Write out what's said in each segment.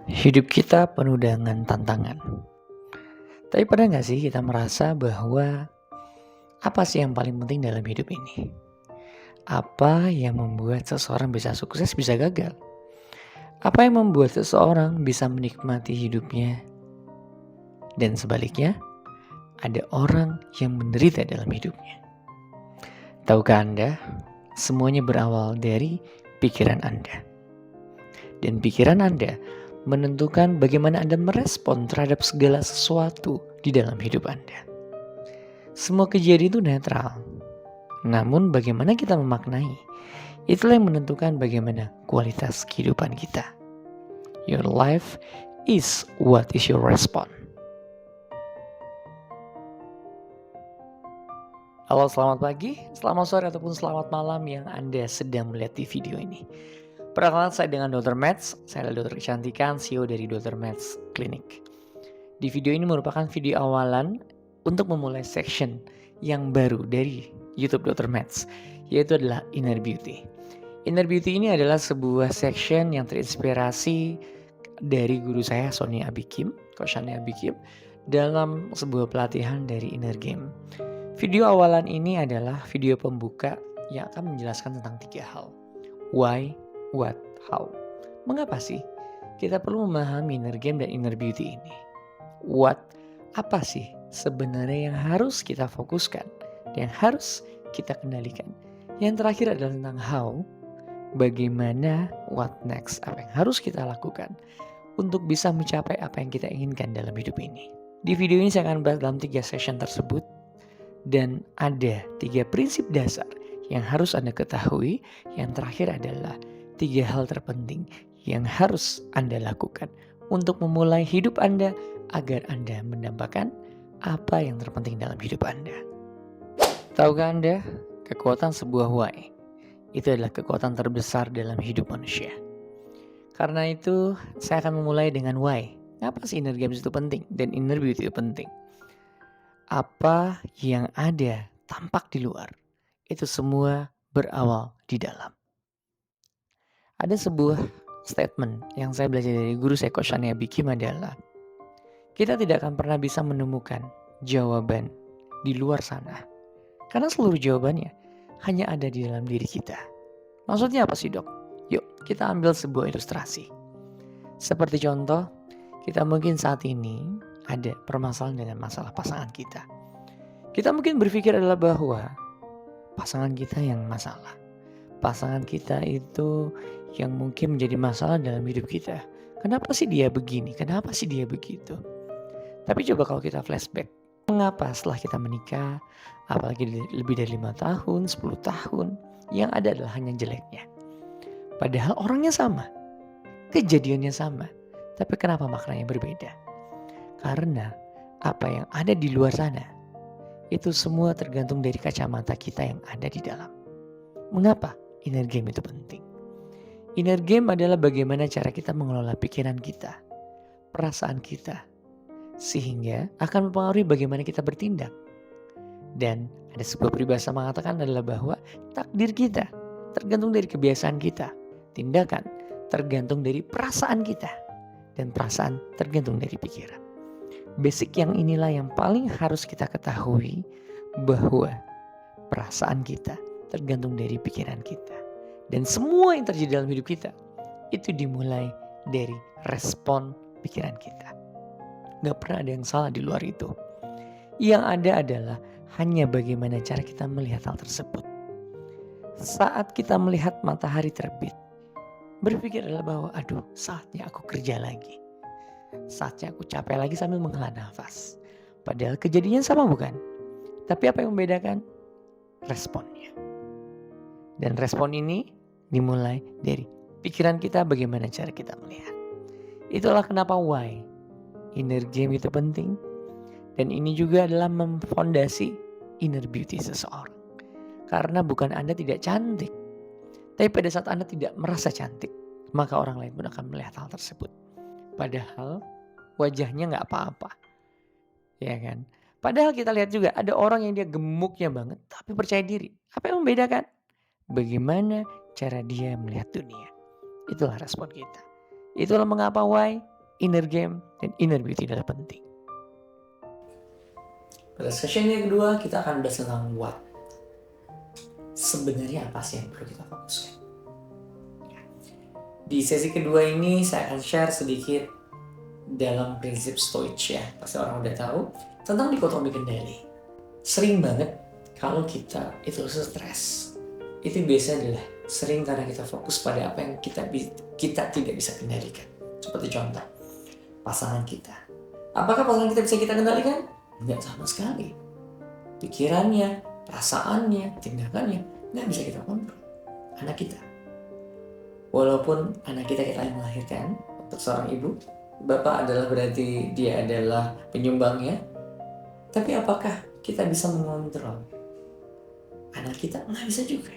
Hidup kita penuh dengan tantangan. Tapi pernah gak sih kita merasa bahwa apa sih yang paling penting dalam hidup ini? Apa yang membuat seseorang bisa sukses, bisa gagal? Apa yang membuat seseorang bisa menikmati hidupnya? Dan sebaliknya, ada orang yang menderita dalam hidupnya. Tahukah Anda, semuanya berawal dari pikiran Anda. Dan pikiran Anda menentukan bagaimana Anda merespon terhadap segala sesuatu di dalam hidup Anda. Semua kejadian itu netral. Namun bagaimana kita memaknai, itulah yang menentukan bagaimana kualitas kehidupan kita. Your life is what is your response. Halo, selamat pagi, selamat sore, ataupun selamat malam yang Anda sedang melihat di video ini. Perkenalkan, saya dengan Dr. Mats. Saya adalah dokter kecantikan, CEO dari Dr. Mats Clinic. Di video ini merupakan video awalan untuk memulai section yang baru dari YouTube Dr. Mats, yaitu adalah Inner Beauty. Inner Beauty ini adalah sebuah section yang terinspirasi dari guru saya, Sonia Abikim, Coach Sonia Abikim, dalam sebuah pelatihan dari Inner Game. Video awalan ini adalah video pembuka yang akan menjelaskan tentang 3 hal. Why, what, how. Mengapa sih kita perlu memahami Inner Game dan Inner Beauty ini? What, apa sih sebenarnya yang harus kita fokuskan, yang harus kita kendalikan. Yang terakhir adalah tentang how, bagaimana, what next, apa yang harus kita lakukan untuk bisa mencapai apa yang kita inginkan dalam hidup ini. Di video ini saya akan bahas dalam 3 session tersebut, dan ada 3 prinsip dasar yang harus Anda ketahui. Yang terakhir adalah 3 hal terpenting yang harus Anda lakukan untuk memulai hidup Anda agar Anda mendapatkan apa yang terpenting dalam hidup Anda. Tahukah Anda, kekuatan sebuah why itu adalah kekuatan terbesar dalam hidup manusia. Karena itu, saya akan memulai dengan why. Kenapa sih Inner Games itu penting dan Inner Beauty itu penting? Apa yang ada tampak di luar, itu semua berawal di dalam. Ada sebuah statement yang saya belajar dari guru saya, Coach Sonia Abikim, adalah kita tidak akan pernah bisa menemukan jawaban di luar sana. Karena seluruh jawabannya hanya ada di dalam diri kita. Maksudnya apa sih, Dok? Yuk, kita ambil sebuah ilustrasi. Seperti contoh, kita mungkin saat ini ada permasalahan dengan masalah pasangan kita. Kita mungkin berpikir adalah bahwa pasangan kita yang masalah. Pasangan kita itu yang mungkin menjadi masalah dalam hidup kita. Kenapa sih dia begini? Kenapa sih dia begitu? Tapi coba kalau kita flashback. Mengapa setelah kita menikah, apalagi lebih dari 5 tahun, 10 tahun, yang ada adalah hanya jeleknya. Padahal orangnya sama, kejadiannya sama. Tapi kenapa maknanya berbeda? Karena apa yang ada di luar sana, itu semua tergantung dari kacamata kita yang ada di dalam. Mengapa Inner Game itu penting? Inner Game adalah bagaimana cara kita mengelola pikiran kita, perasaan kita, sehingga akan mempengaruhi bagaimana kita bertindak. Dan ada sebuah peribahasa mengatakan adalah bahwa takdir kita tergantung dari kebiasaan kita, tindakan tergantung dari perasaan kita, dan perasaan tergantung dari pikiran. Basic yang inilah yang paling harus kita ketahui, bahwa perasaan kita tergantung dari pikiran kita. Dan semua yang terjadi dalam hidup kita itu dimulai dari respon pikiran kita. Gak pernah ada yang salah di luar itu. Yang ada adalah hanya bagaimana cara kita melihat hal tersebut. Saat kita melihat matahari terbit, berpikir adalah bahwa aduh, saatnya aku kerja lagi. Saatnya aku capek lagi sambil menghela nafas. Padahal kejadiannya sama, bukan? Tapi apa yang membedakan? Responnya. Dan respon ini dimulai dari pikiran kita, bagaimana cara kita melihat. Itulah kenapa why Inner Game itu penting. Dan ini juga adalah memfondasi Inner Beauty seseorang. Karena bukan Anda tidak cantik, tapi pada saat Anda tidak merasa cantik, maka orang lain pun akan melihat hal tersebut. Padahal wajahnya gak apa-apa, ya kan? Padahal kita lihat juga ada orang yang dia gemuknya banget tapi percaya diri. Apa yang membedakan? Bagaimana cara dia melihat dunia. Itulah respon kita. Itulah mengapa why inner game dan inner beauty adalah penting. Pada session yang kedua kita akan bahas tentang what. Sebenarnya apa sih yang perlu kita fokuskan? Di sesi kedua ini saya akan share sedikit dalam prinsip stoic ya. Pasti orang udah tahu tentang dikotomi kendali. Sering banget kalau kita itu stres, itu biasanya adalah sering karena kita fokus pada apa yang kita tidak bisa kendalikan. Seperti contoh, pasangan kita. Apakah pasangan kita bisa kita kendalikan? Enggak sama sekali. Pikirannya, perasaannya, tindakannya, nggak bisa kita kontrol. Anak kita. Walaupun anak kita yang melahirkan, untuk seorang ibu, bapak adalah berarti dia adalah penyumbangnya. Tapi apakah kita bisa mengontrol anak kita? Nggak bisa juga.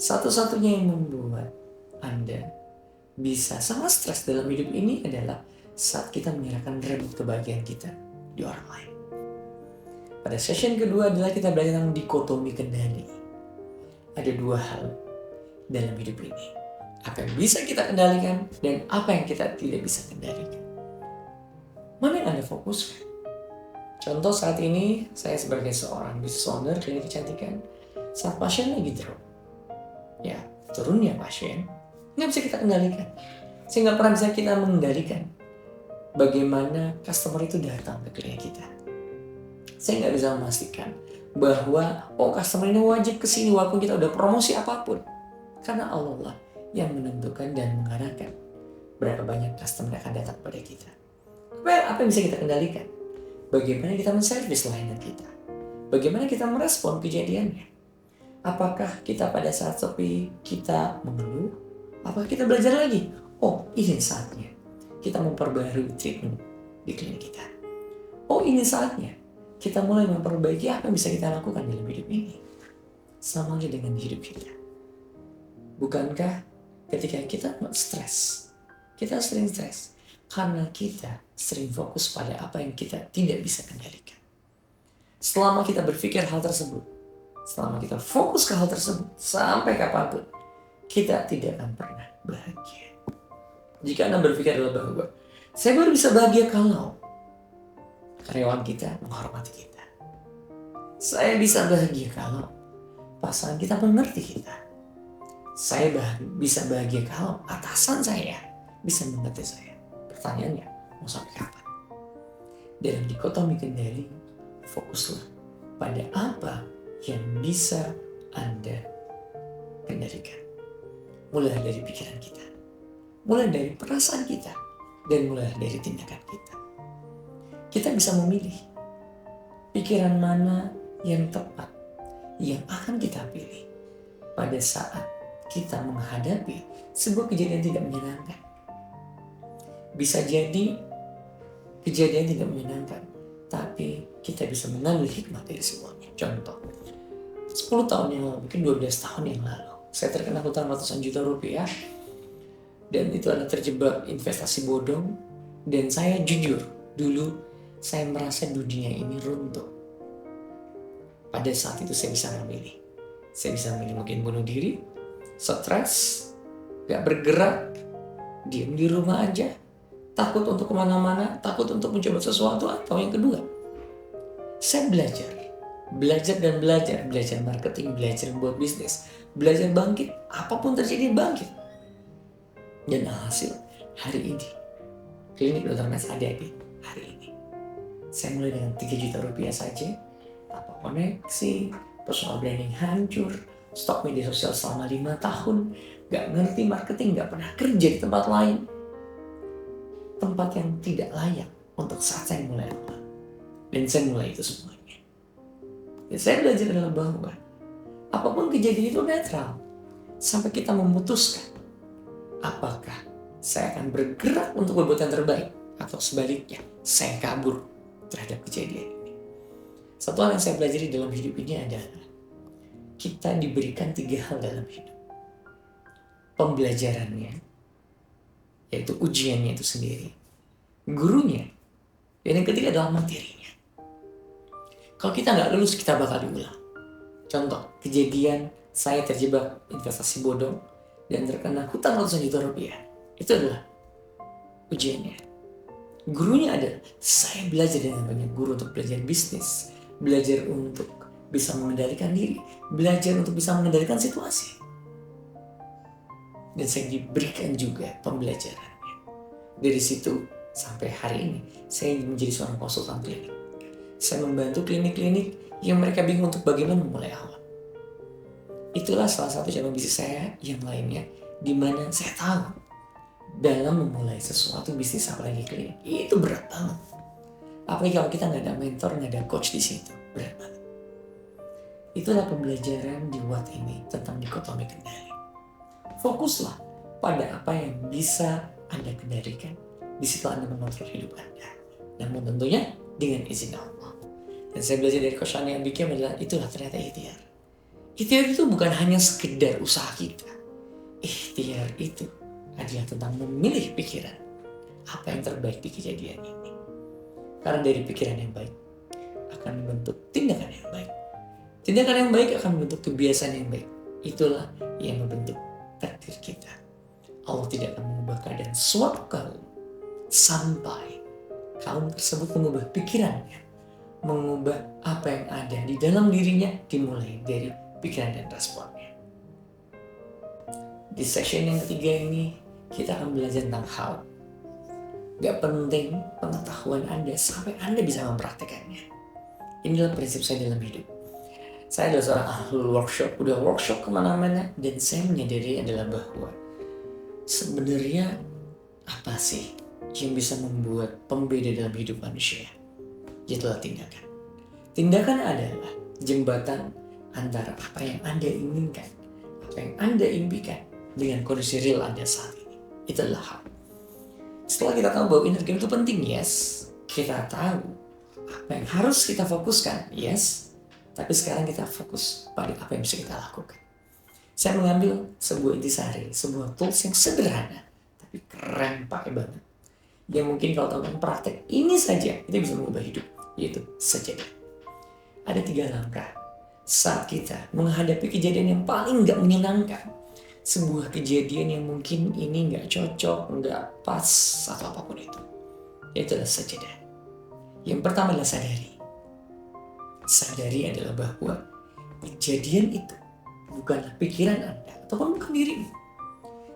Satu-satunya yang membuat Anda bisa sangat stres dalam hidup ini adalah saat kita menyerahkan remote kebahagiaan kita di orang lain. Pada session kedua adalah kita belajar tentang dikotomi kendali. Ada dua hal dalam hidup ini. Apa yang bisa kita kendalikan dan apa yang kita tidak bisa kendalikan. Mana yang Anda fokuskan? Contoh saat ini saya sebagai seorang business owner klinik kecantikan, saat pasien lagi drop, ya turunnya pasien, nggak bisa kita kendalikan. Sehingga pernah bisa kita mengendalikan bagaimana customer itu datang ke klinik kita. Saya nggak bisa memastikan bahwa customer ini wajib kesini walaupun kita udah promosi apapun. Karena Allah lah yang menentukan dan mengarahkan berapa banyak customer yang akan datang pada kita. Apa yang bisa kita kendalikan? Bagaimana kita menservis layanan kita? Bagaimana kita merespon kejadiannya? Apakah kita pada saat sepi kita mengeluh? Apakah kita belajar lagi? Oh, ini saatnya kita memperbarui treatment di klinik kita. Oh, ini saatnya kita mulai memperbaiki apa yang bisa kita lakukan dalam hidup ini. Sama aja dengan hidup kita. Bukankah ketika kita stres, kita sering stres karena kita sering fokus pada apa yang kita tidak bisa kendalikan. Selama kita berpikir hal tersebut, selama kita fokus ke hal tersebut, sampai kapanpun, kita tidak akan pernah bahagia. Jika Anda berpikir adalah bahwa saya baru bisa bahagia kalau karyawan kita menghormati kita. Saya bisa bahagia kalau pasangan kita mengerti kita. Saya bisa bahagia kalau atasan saya bisa mengerti saya. Pertanyaannya, mau sampai kapan? Dalam dikotomi kendali, fokuslah pada apa yang bisa Anda kendalikan. Mulai dari pikiran kita, mulai dari perasaan kita, dan mulai dari tindakan kita. Kita bisa memilih pikiran mana yang tepat, yang akan kita pilih pada saat kita menghadapi sebuah kejadian tidak menyenangkan. Bisa jadi kejadian tidak menyenangkan, tapi kita bisa mengambil hikmah dari semuanya. Contoh, 10 tahun yang lalu, mungkin 12 tahun yang lalu, saya terkena hutang ratusan juta rupiah, dan itu adalah terjebak investasi bodong, dan saya jujur, dulu saya merasa dunia ini runtuh. Pada saat itu saya bisa memilih. Saya bisa memilih mungkin bunuh diri, stres, gak bergerak, diam di rumah aja, takut untuk kemana-mana, takut untuk mencoba sesuatu, atau yang kedua, saya belajar marketing, belajar membuat bisnis, belajar bangkit, apapun terjadi bangkit. Dan alhasil, hari ini, klinik Dr. Mads ada hari ini. Saya mulai dengan 3 juta rupiah saja, tanpa koneksi, personal branding hancur, stok media sosial selama 5 tahun, gak ngerti marketing, gak pernah kerja di tempat lain. Tempat yang tidak layak untuk saat saya mulai awal. Dan saya mulai itu semuanya. Dan saya belajar adalah bahwa apapun kejadian itu netral. Sampai kita memutuskan apakah saya akan bergerak untuk berbuat yang terbaik atau sebaliknya saya kabur terhadap kejadian ini. Satu hal yang saya pelajari dalam hidup ini adalah kita diberikan 3 hal dalam hidup. Pembelajarannya, yaitu ujiannya itu sendiri, gurunya, dan yang ketiga adalah materinya. Kalau kita nggak lulus, kita bakal diulang. Contoh, kejadian saya terjebak investasi bodong dan terkena hutang ratusan juta rupiah. Itu adalah ujiannya. Gurunya adalah saya belajar dengan banyak guru untuk belajar bisnis, belajar untuk bisa mengendalikan diri, belajar untuk bisa mengendalikan situasi. Dan saya diberikan juga pembelajarannya. Dari situ sampai hari ini saya menjadi seorang konsultan klinik. Saya membantu klinik-klinik yang mereka bingung untuk bagaimana memulai awal. Itulah salah satu cabang bisnis saya yang lainnya, di mana saya tahu dalam memulai sesuatu bisnis apalagi klinik itu berat banget. Apalagi kalau kita nggak ada mentor, nggak ada coach di situ, berat banget. Itulah pembelajaran di What ini tentang dikotomi kendali. Fokuslah pada apa yang bisa Anda kendalikan. Di situ Anda mengontrol hidup Anda. Namun tentunya dengan izin Allah. Dan saya belajar dari Coach Shani Ambikem adalah itulah ternyata ikhtiar. Ikhtiar itu bukan hanya sekedar usaha kita. Ikhtiar itu adalah tentang memilih pikiran apa yang terbaik di kejadian ini. Karena dari pikiran yang baik akan membentuk tindakan yang baik. Tindakan yang baik akan membentuk kebiasaan yang baik. Itulah yang membentuk takdir kita. Allah tidak akan mengubah keadaan suatu kaum sampai kaum tersebut mengubah pikirannya, mengubah apa yang ada di dalam dirinya, dimulai dari pikiran dan responnya. Di session yang ketiga ini kita akan belajar tentang how. Gak penting pengetahuan Anda sampai Anda bisa mempraktekannya. Inilah prinsip saya dalam hidup. Saya adalah seorang ahli workshop, udah workshop kemana-mana, dan saya menyadari adalah bahwa sebenarnya apa sih yang bisa membuat pembeda dalam hidup manusia? Itulah tindakan. Tindakan adalah jembatan antara apa yang Anda inginkan, apa yang Anda impikan, dengan kondisi real Anda saat ini. Itu adalah hal. Setelah kita tahu bahwa inner game itu penting, yes. Kita tahu apa yang harus kita fokuskan, yes. Tapi sekarang kita fokus pada apa yang bisa kita lakukan. Saya mengambil sebuah intisari, sebuah tools yang sederhana, tapi keren pakai banget. Yang mungkin kalau teman praktek ini saja, kita bisa mengubah hidup, yaitu sajadah. Ada 3 langkah saat kita menghadapi kejadian yang paling gak menyenangkan. Sebuah kejadian yang mungkin ini gak cocok, gak pas, atau apapun itu. Itu adalah sajadah. Yang pertama adalah sadari. Sadari adalah bahwa kejadian itu bukanlah pikiran Anda ataupun bukan dirimu.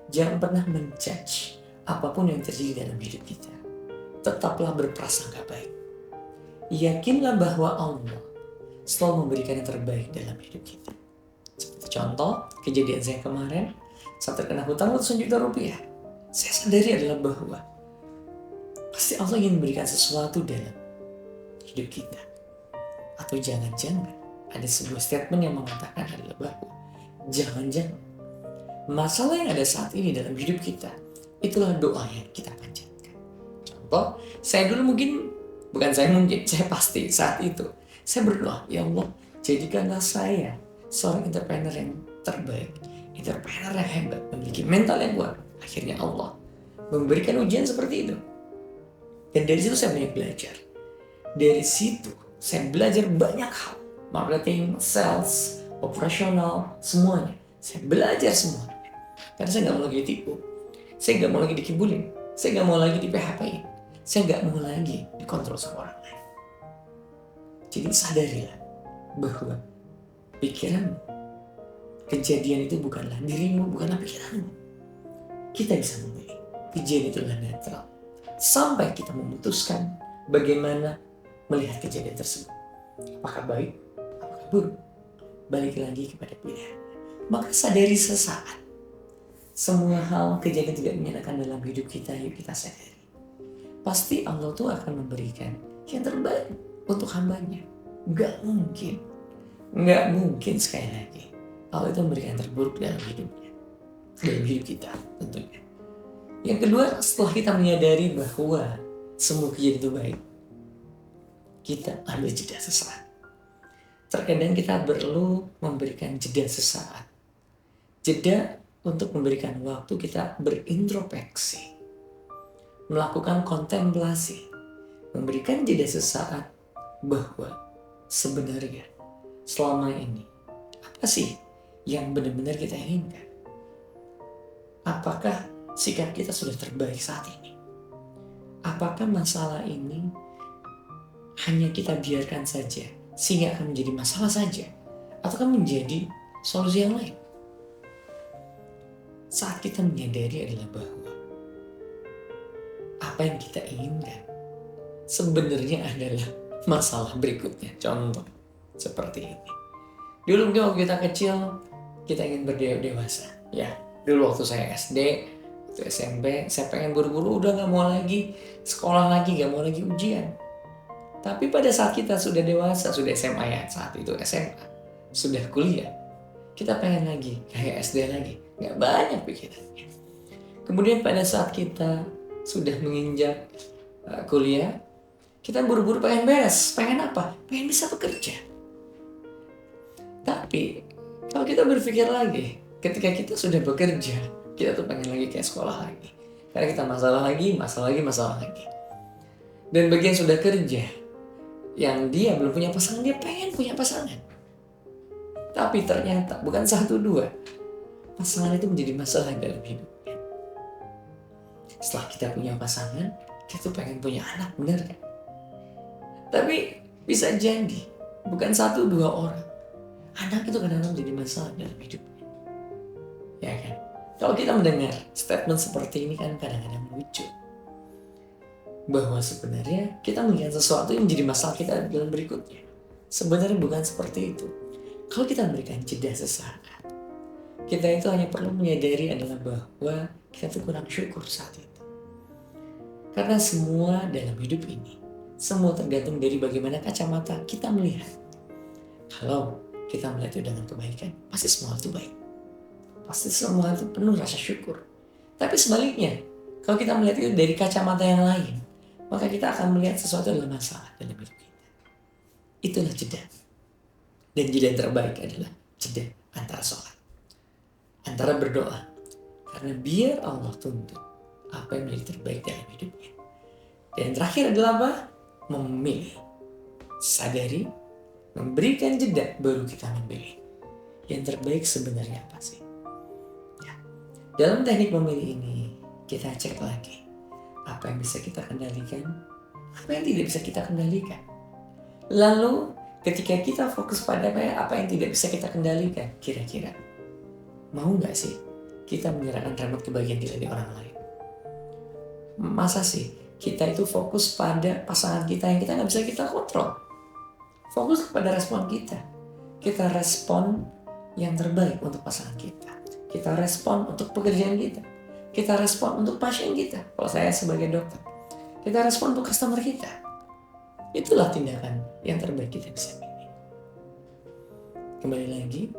Jangan pernah menjudge apapun yang terjadi dalam hidup kita. Tetaplah berprasangka baik. Yakinlah bahwa Allah selalu memberikan yang terbaik dalam hidup kita. Seperti contoh, kejadian saya kemarin, saat terkena hutang ratusan juta rupiah. Saya sadari adalah bahwa pasti Allah ingin memberikan sesuatu dalam hidup kita. Atau jangan-jangan ada sebuah statement yang mengatakan adalah bahwa jangan-jangan masalah yang ada saat ini dalam hidup kita, itulah doa yang kita panjatkan. Contoh, saya pasti saat itu saya berdoa, ya Allah, jadikanlah saya seorang entrepreneur yang terbaik, entrepreneur yang hebat, memiliki mental yang kuat. Akhirnya Allah memberikan ujian seperti itu. Dan dari situ saya banyak belajar. Dari situ saya belajar banyak hal. Marketing, sales, operasional, semuanya. Saya belajar semuanya. Karena saya gak mau lagi ditipu. Saya gak mau lagi dikibulin. Saya gak mau lagi di PHP-in. Saya gak mau lagi dikontrol sama orang lain. Jadi sadarilah bahwa pikiranmu, kejadian itu bukanlah dirimu, bukanlah pikiranmu. Kita bisa memilih. Kejadian itu adalah netral. Sampai kita memutuskan bagaimana melihat kejadian tersebut. Apakah baik, apakah buruk. Balik lagi kepada pilihan. Maka sadari sesaat. Semua hal kejadian tidak menyenangkan dalam hidup kita, yuk kita sadari. Pasti Allah tuh akan memberikan yang terbaik untuk hambanya. Gak mungkin sekali lagi Allah itu memberikan yang terburuk dalam hidupnya, dalam hidup kita tentunya. Yang kedua, setelah kita menyadari bahwa semua kejadian itu baik, kita ambil jeda sesaat. Terkadang kita perlu memberikan jeda sesaat. Jeda untuk memberikan waktu kita berintrospeksi, melakukan kontemplasi, memberikan jeda sesaat bahwa sebenarnya selama ini apa sih yang benar-benar kita inginkan? Apakah sikap kita sudah terbaik saat ini? apakah masalah ini hanya kita biarkan saja sehingga akan menjadi masalah saja, ataukah menjadi solusi yang lain? Saat kita menyadari adalah bahwa apa yang kita inginkan sebenarnya adalah masalah berikutnya. Contoh seperti ini. Dulu mungkin waktu kita kecil, kita ingin berdewasa. Ya, dulu waktu saya SD, waktu SMP, saya pengen buru-buru udah gak mau lagi sekolah lagi, gak mau lagi ujian. Tapi pada saat kita sudah dewasa, sudah SMA ya, saat itu SMA, sudah kuliah, kita pengen lagi, kayak SD lagi. Gak banyak pikirannya. Kemudian pada saat kita sudah menginjak kuliah, kita buru-buru pengen beres. Pengen apa? Pengen bisa bekerja. Tapi kalau kita berpikir lagi, ketika kita sudah bekerja, kita tuh pengen lagi kayak sekolah lagi. Karena kita masalah lagi. Dan bagi yang sudah kerja, yang dia belum punya pasangan, dia pengen punya pasangan. Tapi ternyata bukan 1, 2. Pasangan itu menjadi masalah dalam hidupnya. Setelah kita punya pasangan, kita tuh pengen punya anak, benar kan? Tapi bisa jadi bukan 1, 2 orang. Anak itu kadang-kadang menjadi masalah dalam hidupnya. Ya kan? Kalau kita mendengar statement seperti ini kan kadang-kadang lucu. Bahwa sebenarnya kita melihat sesuatu yang menjadi masalah kita dalam berikutnya. Sebenarnya bukan seperti itu. Kalau kita memberikan jeda sesaat, kita itu hanya perlu menyadari adalah bahwa kita tuh kurang syukur saat itu. Karena semua dalam hidup ini, semua tergantung dari bagaimana kacamata kita melihat. Kalau kita melihat itu dengan kebaikan, pasti semua itu baik. Pasti semua itu penuh rasa syukur. Tapi sebaliknya, kalau kita melihat itu dari kacamata yang lain, maka kita akan melihat sesuatu adalah masalah dalam hidup kita. Itulah jeda. Dan jeda yang terbaik adalah jeda antara sholat, antara berdoa. Karena biar Allah tuntut apa yang menjadi terbaik dalam hidupnya. Dan yang terakhir adalah apa? Memilih. Sadari, memberikan jeda, baru kita memilih. Yang terbaik sebenarnya apa sih? Ya. Dalam teknik memilih ini, kita cek lagi. Apa yang bisa kita kendalikan, apa yang tidak bisa kita kendalikan. Lalu, ketika kita fokus pada apa yang tidak bisa kita kendalikan, kira-kira mau gak sih kita menyerahkan remote kebahagiaan kita di orang lain? Masa sih kita itu fokus pada pasangan kita yang kita gak bisa kita kontrol? Fokus kepada respon kita. Kita respon yang terbaik untuk pasangan kita. Kita respon untuk pekerjaan kita. Kita respon untuk pasien kita. Kalau saya sebagai dokter, kita respon untuk customer kita. Itulah tindakan yang terbaik kita bisa pilih. Kembali lagi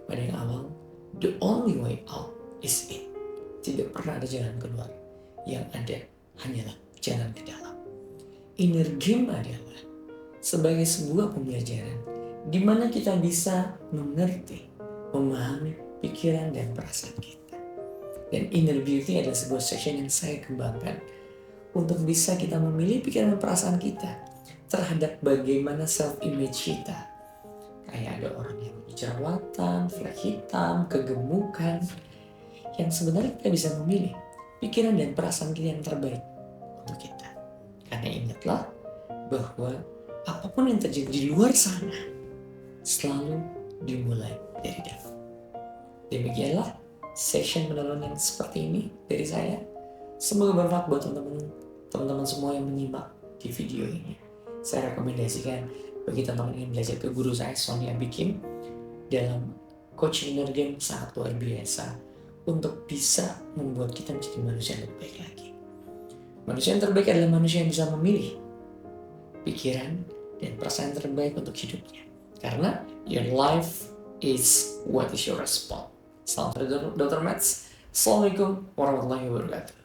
pada yang awal, the only way out is in. Tidak pernah ada jalan keluar. Yang ada hanyalah jalan ke dalam. Inner game adalah sebagai sebuah pembelajaran di mana kita bisa mengerti, memahami pikiran dan perasaan kita. Dan inner beauty adalah sebuah session yang saya kembangkan untuk bisa kita memilih pikiran dan perasaan kita terhadap bagaimana self-image kita. Kayak ada orang yang jerawatan, flek hitam, kegemukan, yang sebenarnya kita bisa memilih pikiran dan perasaan kita yang terbaik untuk kita. Karena ingatlah bahwa apapun yang terjadi di luar sana selalu dimulai dari dalam. Demikianlah session penolong yang seperti ini dari saya. Semoga bermanfaat buat teman-teman semua yang menyimak di video ini. Saya rekomendasikan bagi teman-teman yang belajar ke guru saya, Sonia Bikin, dalam coaching inner game sangat luar biasa untuk bisa membuat kita menjadi manusia yang lebih baik lagi. Manusia yang terbaik adalah manusia yang bisa memilih pikiran dan perasaan terbaik untuk hidupnya. Karena your life is what is your response. Salam dari Dr. Mats. Assalamualaikum warahmatullahi wabarakatuh.